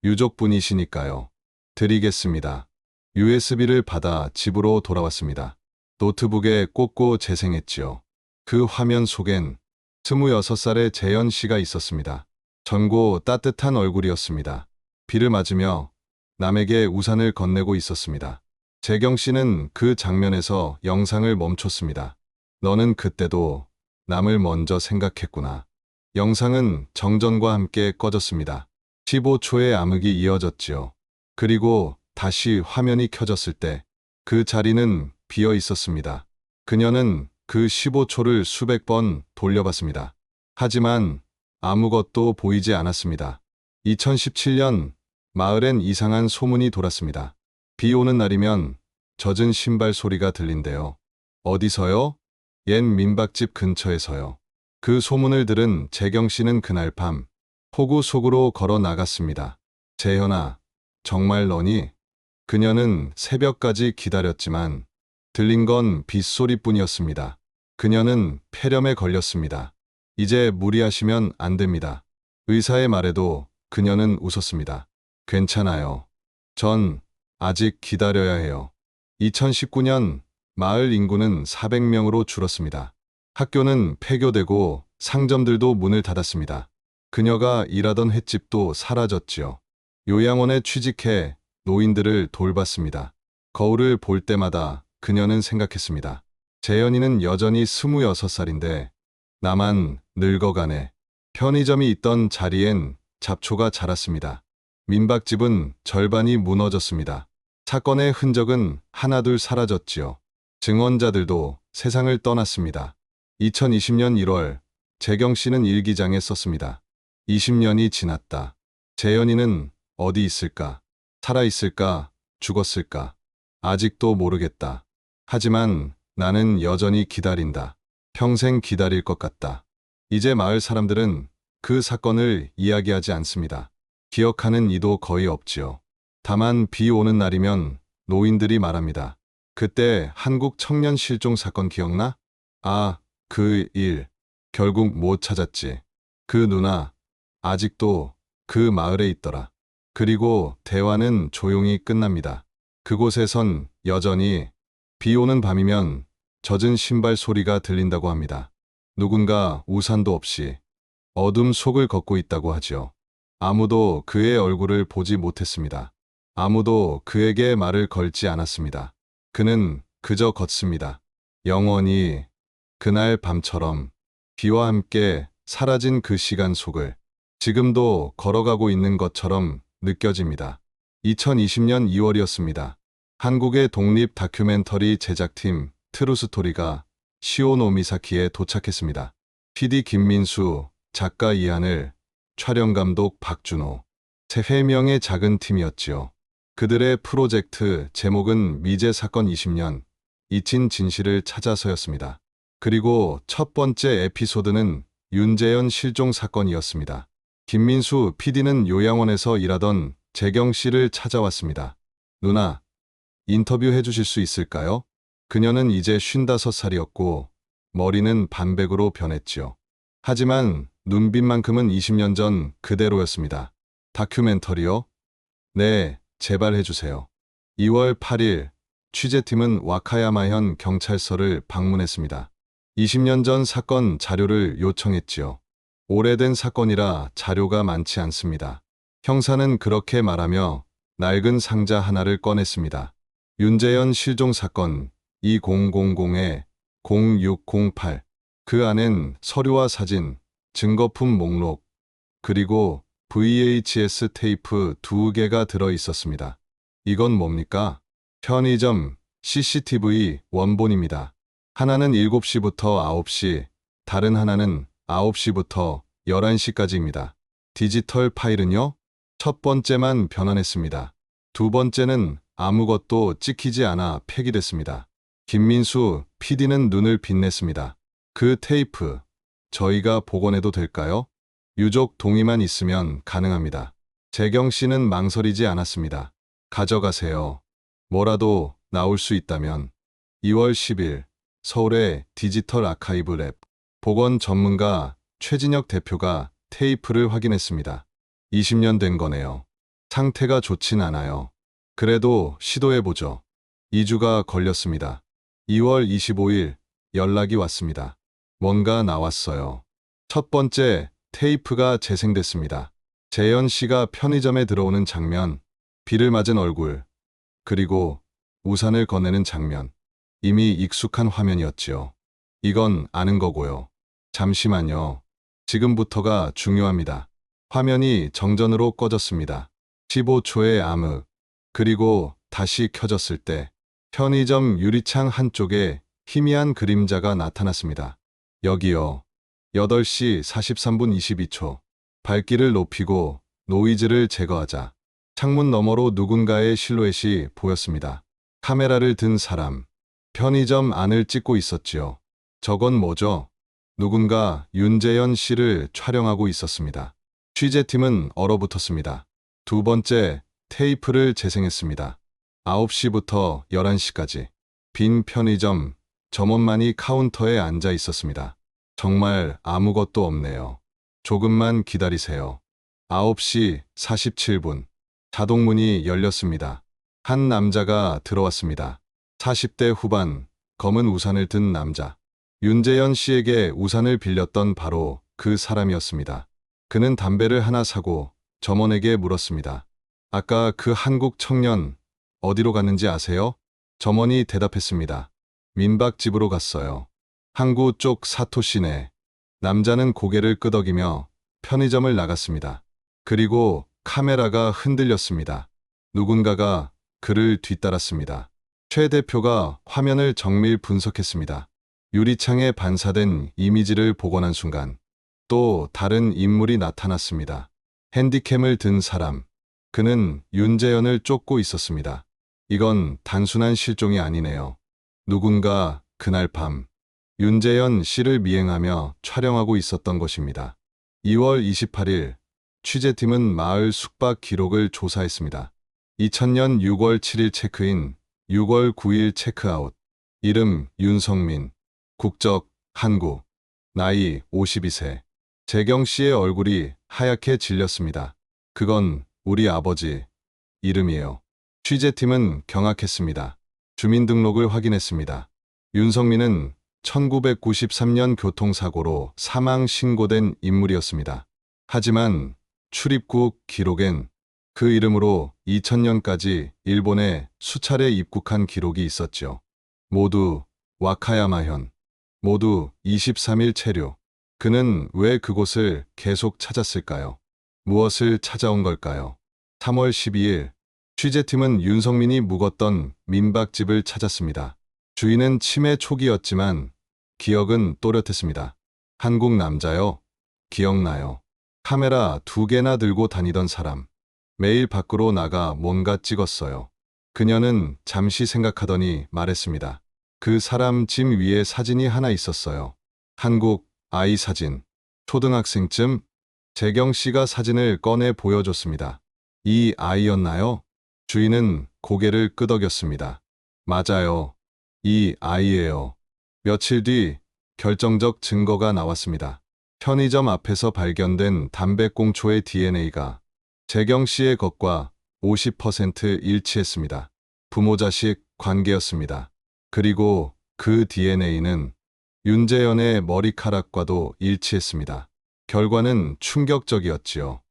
유족분이시니까요. 드리겠습니다. USB를 받아 집으로 돌아왔습니다. 노트북에 꽂고 재생했지요. 그 화면 속엔 26살의 재현 씨가 있었습니다. 젊고 따뜻한 얼굴이었습니다. 비를 맞으며 남에게 우산을 건네고 있었습니다. 재경 씨는 그 장면에서 영상을 멈췄습니다. 너는 그때도 남을 먼저 생각했구나. 영상은 정전과 함께 꺼졌습니다. 15초의 암흑이 이어졌지요. 그리고 다시 화면이 켜졌을 때 그 자리는 비어 있었습니다. 그녀는 그 15초를 수백 번 돌려봤습니다. 하지만 아무것도 보이지 않았습니다. 2017년 마을엔 이상한 소문이 돌았습니다. 비 오는 날이면 젖은 신발 소리가 들린대요. 어디서요? 옛 민박집 근처에서요. 그 소문을 들은 재경 씨는 그날 밤 폭우 속으로 걸어 나갔습니다. 재현아, 정말 너니? 그녀는 새벽까지 기다렸지만 들린 건 빗소리뿐이었습니다. 그녀는 폐렴에 걸렸습니다. 이제 무리하시면 안 됩니다. 의사의 말에도 그녀는 웃었습니다. 괜찮아요. 전 아직 기다려야 해요. 2019년 마을 인구는 400명으로 줄었습니다. 학교는 폐교되고 상점들도 문을 닫았습니다. 그녀가 일하던 횟집도 사라졌지요. 요양원에 취직해 노인들을 돌봤습니다. 거울을 볼 때마다 그녀는 생각했습니다. 재현이는 여전히 26살인데 나만 늙어가네. 편의점이 있던 자리엔 잡초가 자랐습니다. 민박집은 절반이 무너졌습니다. 사건의 흔적은 하나둘 사라졌지요. 증언자들도 세상을 떠났습니다. 2020년 1월 재경 씨는 일기장에 썼습니다. 20년이 지났다. 재현이는 어디 있을까? 살아있을까? 죽었을까? 아직도 모르겠다. 하지만 나는 여전히 기다린다. 평생 기다릴 것 같다. 이제 마을 사람들은 그 사건을 이야기하지 않습니다. 기억하는 이도 거의 없지요. 다만 비 오는 날이면 노인들이 말합니다. 그때 한국 청년 실종 사건 기억나? 아, 그 일. 결국 못 찾았지. 그 누나, 아직도 그 마을에 있더라. 그리고 대화는 조용히 끝납니다. 그곳에선 여전히 비 오는 밤이면 젖은 신발 소리가 들린다고 합니다. 누군가 우산도 없이 어둠 속을 걷고 있다고 하죠. 아무도 그의 얼굴을 보지 못했습니다. 아무도 그에게 말을 걸지 않았습니다. 그는 그저 걷습니다. 영원히 그날 밤처럼 비와 함께 사라진 그 시간 속을 지금도 걸어가고 있는 것처럼 느껴집니다. 2020년 2월이었습니다. 한국의 독립 다큐멘터리 제작팀 트루스토리가 시오노미사키에 도착했습니다. PD 김민수, 작가 이한을, 촬영감독 박준호, 3명의 작은 팀이었지요. 그들의 프로젝트 제목은 미제 사건 20년, 잊힌 진실을 찾아서였습니다. 그리고 첫 번째 에피소드는 윤재현 실종 사건이었습니다. 김민수 PD는 요양원에서 일하던 재경 씨를 찾아왔습니다. 누나, 인터뷰 해주실 수 있을까요? 그녀는 이제 55살이었고 머리는 반백으로 변했지요. 하지만 눈빛만큼은 20년 전 그대로였습니다. 다큐멘터리요? 네, 제발 해주세요. 2월 8일 취재팀은 와카야마현 경찰서를 방문했습니다. 20년 전 사건 자료를 요청했지요. 오래된 사건이라 자료가 많지 않습니다. 형사는 그렇게 말하며 낡은 상자 하나를 꺼냈습니다. 윤재현 실종 사건 2000-0608. 그 안엔 서류와 사진, 증거품 목록, 그리고 VHS 테이프 2개가 들어 있었습니다. 이건 뭡니까? 편의점 CCTV 원본입니다. 하나는 7시부터 9시, 다른 하나는 9시부터 11시까지입니다. 디지털 파일은요? 첫 번째만 변환했습니다. 두 번째는 아무것도 찍히지 않아 폐기됐습니다. 김민수 PD는 눈을 빛냈습니다. 그 테이프, 저희가 복원해도 될까요? 유족 동의만 있으면 가능합니다. 재경 씨는 망설이지 않았습니다. 가져가세요. 뭐라도 나올 수 있다면. 2월 10일 서울의 디지털 아카이브 랩 복원 전문가 최진혁 대표가 테이프를 확인했습니다. 20년 된 거네요. 상태가 좋진 않아요. 그래도 시도해보죠. 2주가 걸렸습니다. 2월 25일 연락이 왔습니다. 뭔가 나왔어요. 첫 번째 테이프가 재생됐습니다. 재현 씨가 편의점에 들어오는 장면, 비를 맞은 얼굴, 그리고 우산을 건네는 장면. 이미 익숙한 화면이었지요. 이건 아는 거고요. 잠시만요. 지금부터가 중요합니다. 화면이 정전으로 꺼졌습니다. 15초의 암흑. 그리고 다시 켜졌을 때 편의점 유리창 한쪽에 희미한 그림자가 나타났습니다. 여기요. 8시 43분 22초. 밝기를 높이고 노이즈를 제거하자. 창문 너머로 누군가의 실루엣이 보였습니다. 카메라를 든 사람. 편의점 안을 찍고 있었지요. 저건 뭐죠? 누군가 윤재현 씨를 촬영하고 있었습니다. 취재팀은 얼어붙었습니다. 두 번째 테이프를 재생했습니다. 9시부터 11시까지. 빈 편의점, 점원만이 카운터에 앉아 있었습니다. 정말 아무것도 없네요. 조금만 기다리세요. 9시 47분. 자동문이 열렸습니다. 한 남자가 들어왔습니다. 40대 후반, 검은 우산을 든 남자. 윤재현 씨에게 우산을 빌렸던 바로 그 사람이었습니다. 그는 담배를 하나 사고 점원에게 물었습니다. 아까 그 한국 청년 어디로 갔는지 아세요? 점원이 대답했습니다. 민박집으로 갔어요. 항구 쪽 사토시내. 남자는 고개를 끄덕이며 편의점을 나갔습니다. 그리고 카메라가 흔들렸습니다. 누군가가 그를 뒤따랐습니다. 최 대표가 화면을 정밀 분석했습니다. 유리창에 반사된 이미지를 복원한 순간 또 다른 인물이 나타났습니다. 핸디캠을 든 사람. 그는 윤재현을 쫓고 있었습니다. 이건 단순한 실종이 아니네요. 누군가 그날 밤 윤재현 씨를 미행하며 촬영하고 있었던 것입니다. 2월 28일 취재팀은 마을 숙박 기록을 조사했습니다. 2000년 6월 7일 체크인, 6월 9일 체크아웃. 이름 윤성민. 국적 한국. 나이 52세. 재경 씨의 얼굴이 하얗게 질렸습니다. 그건 우리 아버지 이름이에요. 취재팀은 경악했습니다. 주민등록을 확인했습니다. 윤성민은 1993년 교통사고로 사망 신고된 인물이었습니다. 하지만 출입국 기록엔 그 이름으로 2000년까지 일본에 수차례 입국한 기록이 있었죠. 모두 와카야마현. 모두 23일 체류. 그는 왜 그곳을 계속 찾았을까요? 무엇을 찾아온 걸까요? 3월 12일 취재팀은 윤성민이 묵었던 민박집을 찾았습니다. 주인은 치매 초기였지만 기억은 또렷했습니다. 한국 남자요. 기억나요. 카메라 2개나 들고 다니던 사람. 매일 밖으로 나가 뭔가 찍었어요. 그녀는 잠시 생각하더니 말했습니다. 그 사람 짐 위에 사진이 하나 있었어요. 한국 아이 사진. 초등학생쯤. 재경 씨가 사진을 꺼내 보여줬습니다. 이 아이였나요? 주인은 고개를 끄덕였습니다. 맞아요. 이 아이예요. 며칠 뒤 결정적 증거가 나왔습니다. 편의점 앞에서 발견된 담배꽁초의 DNA가 재경 씨의 것과 50% 일치했습니다. 부모 자식 관계였습니다. 그리고 그 DNA는 윤재현의 머리카락과도 일치했습니다. 결과는 충격적이었지요.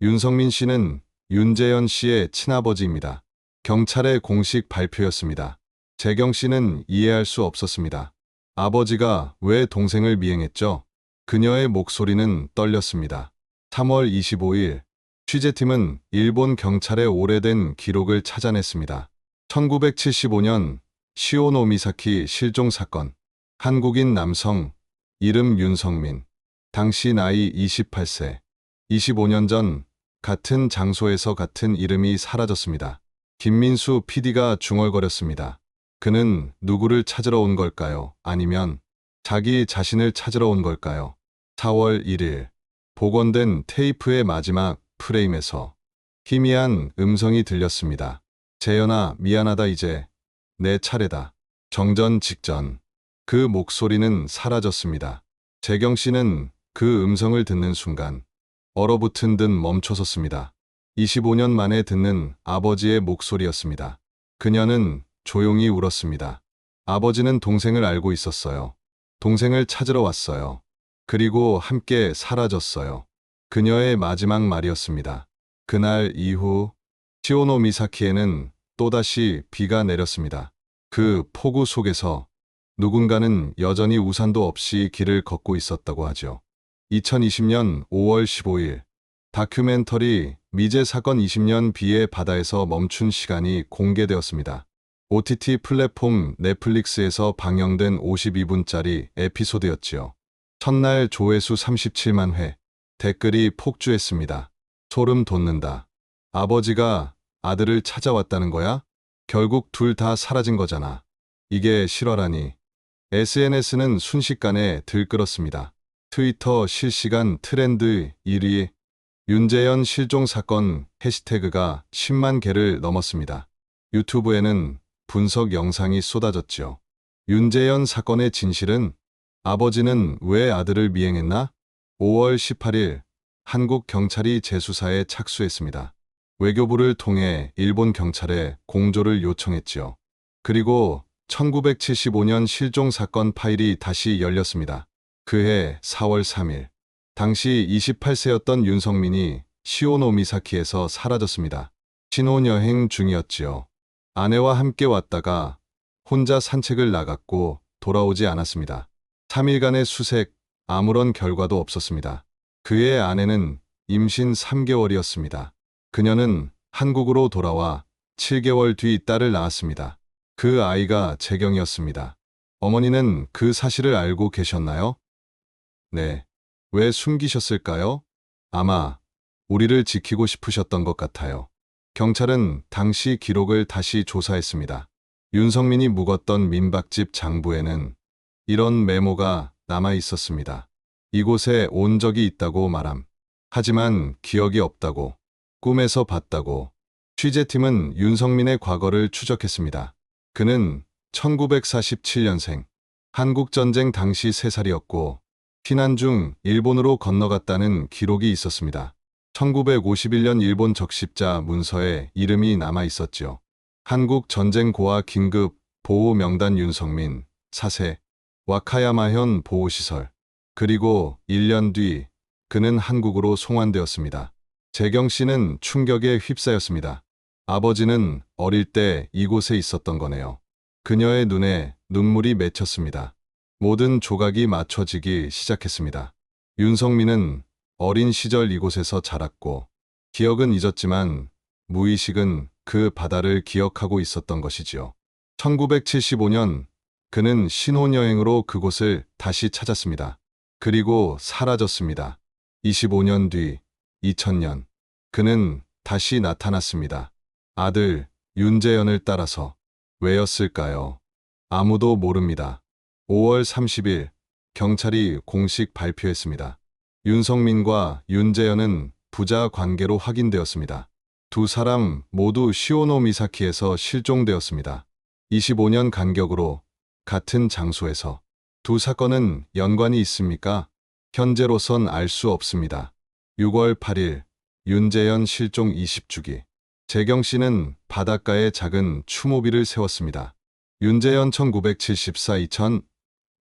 윤성민 씨는 윤재현 씨의 친아버지입니다. 경찰의 공식 발표였습니다. 재경 씨는 이해할 수 없었습니다. 아버지가 왜 동생을 미행했죠? 그녀의 목소리는 떨렸습니다. 3월 25일 취재팀은 일본 경찰의 오래된 기록을 찾아냈습니다. 1975년 시오노 미사키 실종 사건. 한국인 남성, 이름 윤성민. 당시 나이 28세. 25년 전 같은 장소에서 같은 이름이 사라졌습니다. 김민수 PD가 중얼거렸습니다. 그는 누구를 찾으러 온 걸까요? 아니면 자기 자신을 찾으러 온 걸까요? 4월 1일 복원된 테이프의 마지막 프레임에서 희미한 음성이 들렸습니다. 재현아, 미안하다. 이제 내 차례다. 정전 직전 그 목소리는 사라졌습니다. 재경 씨는 그 음성을 듣는 순간 얼어붙은 듯 멈춰섰습니다. 25년 만에 듣는 아버지의 목소리였습니다. 그녀는 조용히 울었습니다. 아버지는 동생을 알고 있었어요. 동생을 찾으러 왔어요. 그리고 함께 사라졌어요. 그녀의 마지막 말이었습니다. 그날 이후 시오노 미사키에는 또다시 비가 내렸습니다. 그 폭우 속에서 누군가는 여전히 우산도 없이 길을 걷고 있었다고 하죠. 2020년 5월 15일 다큐멘터리 미제 사건 20년 비의 바다에서 멈춘 시간이 공개되었습니다. OTT 플랫폼 넷플릭스에서 방영된 52분짜리 에피소드였지요. 첫날 조회수 37만 회. 댓글이 폭주했습니다. 소름 돋는다. 아버지가 아들을 찾아왔다는 거야? 결국 둘 다 사라진 거잖아. 이게 실화라니. SNS는 순식간에 들끓었습니다. 트위터 실시간 트렌드 1위 윤재현 실종 사건 해시태그가 10만 개를 넘었습니다. 유튜브에는 분석 영상이 쏟아졌죠. 윤재현 사건의 진실은? 아버지는 왜 아들을 미행했나? 5월 18일 한국 경찰이 재수사에 착수했습니다. 외교부를 통해 일본 경찰에 공조를 요청했지요. 그리고 1975년 실종 사건 파일이 다시 열렸습니다. 그해 4월 3일, 당시 28세였던 윤성민이 시오노미사키에서 사라졌습니다. 신혼여행 중이었지요. 아내와 함께 왔다가 혼자 산책을 나갔고 돌아오지 않았습니다. 3일간의 수색, 아무런 결과도 없었습니다. 그의 아내는 임신 3개월이었습니다. 그녀는 한국으로 돌아와 7개월 뒤 딸을 낳았습니다. 그 아이가 재경이었습니다. 어머니는 그 사실을 알고 계셨나요? 네. 왜 숨기셨을까요? 아마 우리를 지키고 싶으셨던 것 같아요. 경찰은 당시 기록을 다시 조사했습니다. 윤성민이 묵었던 민박집 장부에는 이런 메모가 남아 있었습니다. 이곳에 온 적이 있다고 말함. 하지만 기억이 없다고. 꿈에서 봤다고. 취재팀은 윤성민의 과거를 추적했습니다. 그는 1947년생, 한국전쟁 당시 3살이었고 피난 중 일본으로 건너갔다는 기록이 있었습니다. 1951년 일본 적십자 문서에 이름이 남아 있었죠. 한국전쟁고아 긴급 보호 명단 윤성민, 4세, 와카야마현 보호시설. 그리고 1년 뒤 그는 한국으로 송환되었습니다. 재경 씨는 충격에 휩싸였습니다. 아버지는 어릴 때 이곳에 있었던 거네요. 그녀의 눈에 눈물이 맺혔습니다. 모든 조각이 맞춰지기 시작했습니다. 윤성민은 어린 시절 이곳에서 자랐고 기억은 잊었지만 무의식은 그 바다를 기억하고 있었던 것이지요. 1975년 그는 신혼여행으로 그곳을 다시 찾았습니다. 그리고 사라졌습니다. 25년 뒤 2000년 그는 다시 나타났습니다. 아들 윤재현을 따라서. 왜였을까요? 아무도 모릅니다. 5월 30일 경찰이 공식 발표했습니다. 윤성민과 윤재현은 부자 관계로 확인되었습니다. 두 사람 모두 시오노미사키에서 실종되었습니다. 25년 간격으로 같은 장소에서. 두 사건은 연관이 있습니까? 현재로선 알 수 없습니다. 6월 8일 윤재현 실종 20주기. 재경 씨는 바닷가에 작은 추모비를 세웠습니다. 윤재현 1974-2000,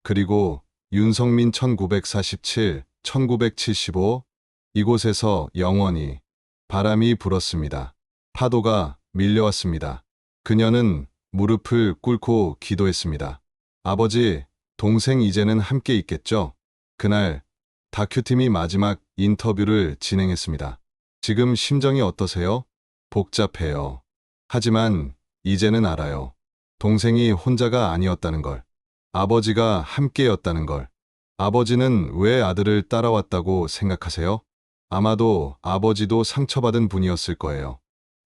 그리고 윤성민 1947, 1975, 이곳에서 영원히 바람이 불었습니다. 파도가 밀려왔습니다. 그녀는 무릎을 꿇고 기도했습니다. 아버지, 동생 이제는 함께 있겠죠? 그날 다큐팀이 마지막 인터뷰를 진행했습니다. 지금 심정이 어떠세요? 복잡해요. 하지만 이제는 알아요. 동생이 혼자가 아니었다는 걸. 아버지가 함께였다는 걸. 아버지는 왜 아들을 따라왔다고 생각하세요? 아마도 아버지도 상처받은 분이었을 거예요.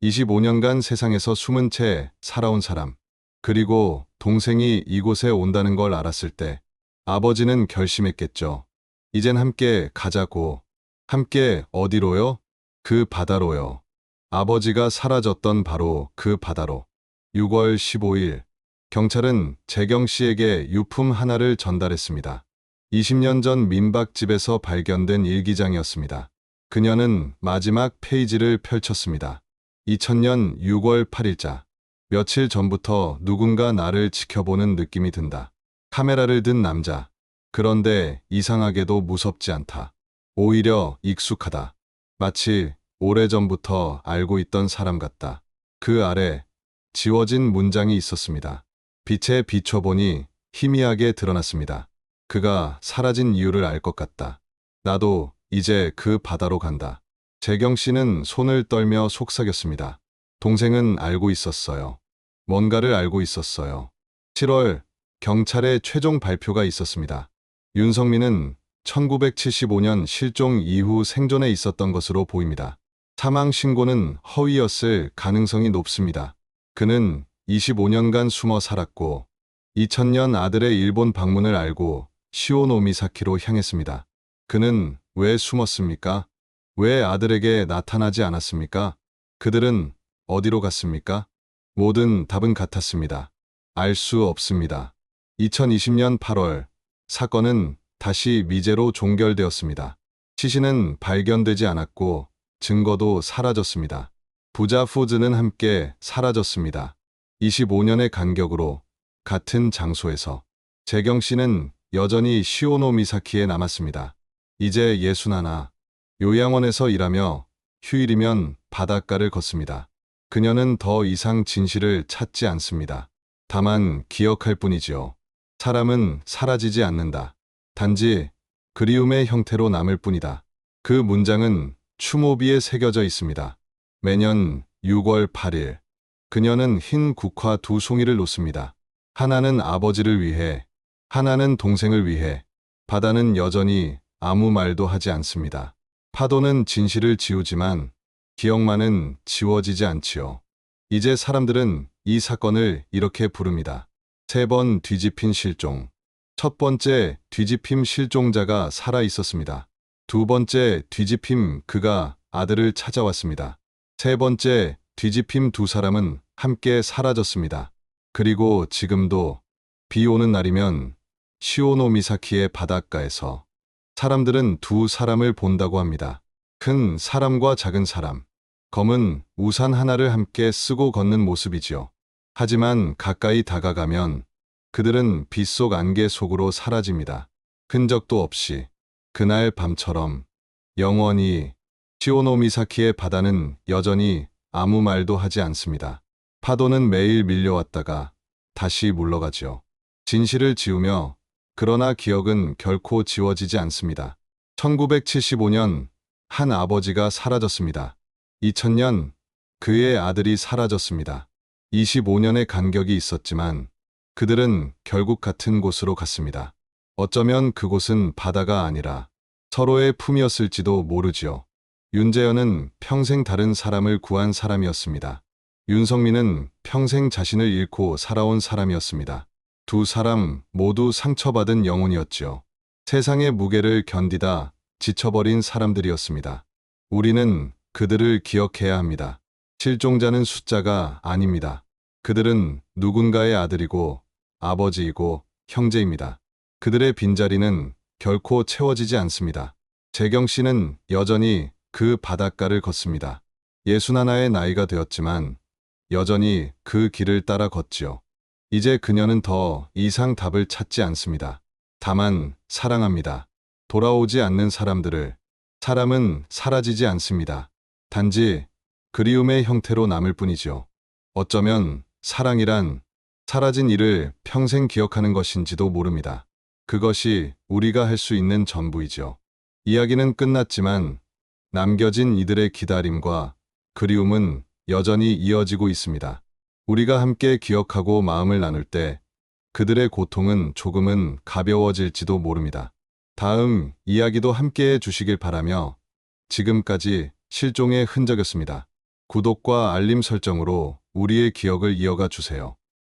25년간 세상에서 숨은 채 살아온 사람. 그리고 동생이 이곳에 온다는 걸 알았을 때 아버지는 결심했겠죠. 이젠 함께 가자고. 함께 어디로요? 그 바다로요. 아버지가 사라졌던 바로 그 바다로. 6월 15일 경찰은 재경 씨에게 유품 하나를 전달했습니다. 20년 전 민박집에서 발견된 일기장이었습니다. 그녀는 마지막 페이지를 펼쳤습니다. 2000년 6월 8일자. 며칠 전부터 누군가 나를 지켜보는 느낌이 든다. 카메라를 든 남자. 그런데 이상하게도 무섭지 않다. 오히려 익숙하다. 마치 오래전부터 알고 있던 사람 같다. 그 아래 지워진 문장이 있었습니다. 빛에 비춰보니 희미하게 드러났습니다. 그가 사라진 이유를 알 것 같다. 나도 이제 그 바다로 간다. 재경 씨는 손을 떨며 속삭였습니다. 동생은 알고 있었어요. 뭔가를 알고 있었어요. 7월 경찰의 최종 발표가 있었습니다. 윤성민은 1975년 실종 이후 생존해 있었던 것으로 보입니다. 사망 신고는 허위였을 가능성이 높습니다. 그는 25년간 숨어 살았고 2000년 아들의 일본 방문을 알고 시오노미사키로 향했습니다. 그는 왜 숨었습니까? 왜 아들에게 나타나지 않았습니까? 그들은 어디로 갔습니까? 모든 답은 같았습니다. 알 수 없습니다. 2020년 8월 사건은 다시 미제로 종결되었습니다. 시신은 발견되지 않았고 증거도 사라졌습니다. 부자 푸즈는 함께 사라졌습니다. 25년의 간격으로 같은 장소에서 재경 씨는 여전히 시오노 미사키에 남았습니다. 이제 61, 요양원에서 일하며 휴일이면 바닷가를 걷습니다. 그녀는 더 이상 진실을 찾지 않습니다. 다만 기억할 뿐이지요. 사람은 사라지지 않는다. 단지 그리움의 형태로 남을 뿐이다. 그 문장은 추모비에 새겨져 있습니다. 매년 6월 8일, 그녀는 흰 국화 2송이를 놓습니다. 하나는 아버지를 위해, 하나는 동생을 위해. 바다는 여전히 아무 말도 하지 않습니다. 파도는 진실을 지우지만 기억만은 지워지지 않지요. 이제 사람들은 이 사건을 이렇게 부릅니다. 3번 뒤집힌 실종. 첫 번째 뒤집힘 실종자가 살아 있었습니다. 두 번째 뒤집힘 그가 아들을 찾아왔습니다. 세 번째 뒤집힘 두 사람은 함께 사라졌습니다. 그리고 지금도 비 오는 날이면 시오노 미사키의 바닷가에서 사람들은 두 사람을 본다고 합니다. 큰 사람과 작은 사람. 검은 우산 하나를 함께 쓰고 걷는 모습이지요. 하지만 가까이 다가가면 그들은 빗속 안개 속으로 사라집니다. 흔적도 없이 그날 밤처럼 영원히. 시오노 미사키의 바다는 여전히 아무 말도 하지 않습니다. 파도는 매일 밀려왔다가 다시 물러가지요. 진실을 지우며, 그러나 기억은 결코 지워지지 않습니다. 1975년 한 아버지가 사라졌습니다. 2000년 그의 아들이 사라졌습니다. 25년의 간격이 있었지만 그들은 결국 같은 곳으로 갔습니다. 어쩌면 그곳은 바다가 아니라 서로의 품이었을지도 모르지요. 윤재현은 평생 다른 사람을 구한 사람이었습니다. 윤성민은 평생 자신을 잃고 살아온 사람이었습니다. 두 사람 모두 상처받은 영혼이었지요. 세상의 무게를 견디다 지쳐버린 사람들이었습니다. 우리는 그들을 기억해야 합니다. 실종자는 숫자가 아닙니다. 그들은 누군가의 아들이고 아버지이고 형제입니다. 그들의 빈자리는 결코 채워지지 않습니다. 재경 씨는 여전히 그 바닷가를 걷습니다. 61의 나이가 되었지만 여전히 그 길을 따라 걷지요. 이제 그녀는 더 이상 답을 찾지 않습니다. 다만 사랑합니다. 돌아오지 않는 사람들을. 사람은 사라지지 않습니다. 단지 그리움의 형태로 남을 뿐이죠. 어쩌면 사랑이란 사라진 일을 평생 기억하는 것인지도 모릅니다. 그것이 우리가 할 수 있는 전부이죠. 이야기는 끝났지만 남겨진 이들의 기다림과 그리움은 여전히 이어지고 있습니다. 우리가 함께 기억하고 마음을 나눌 때 그들의 고통은 조금은 가벼워질지도 모릅니다. 다음 이야기도 함께해 주시길 바라며 지금까지 실종의 흔적이었습니다. 구독과 알림 설정으로 우리의 기억을 이어가 주세요.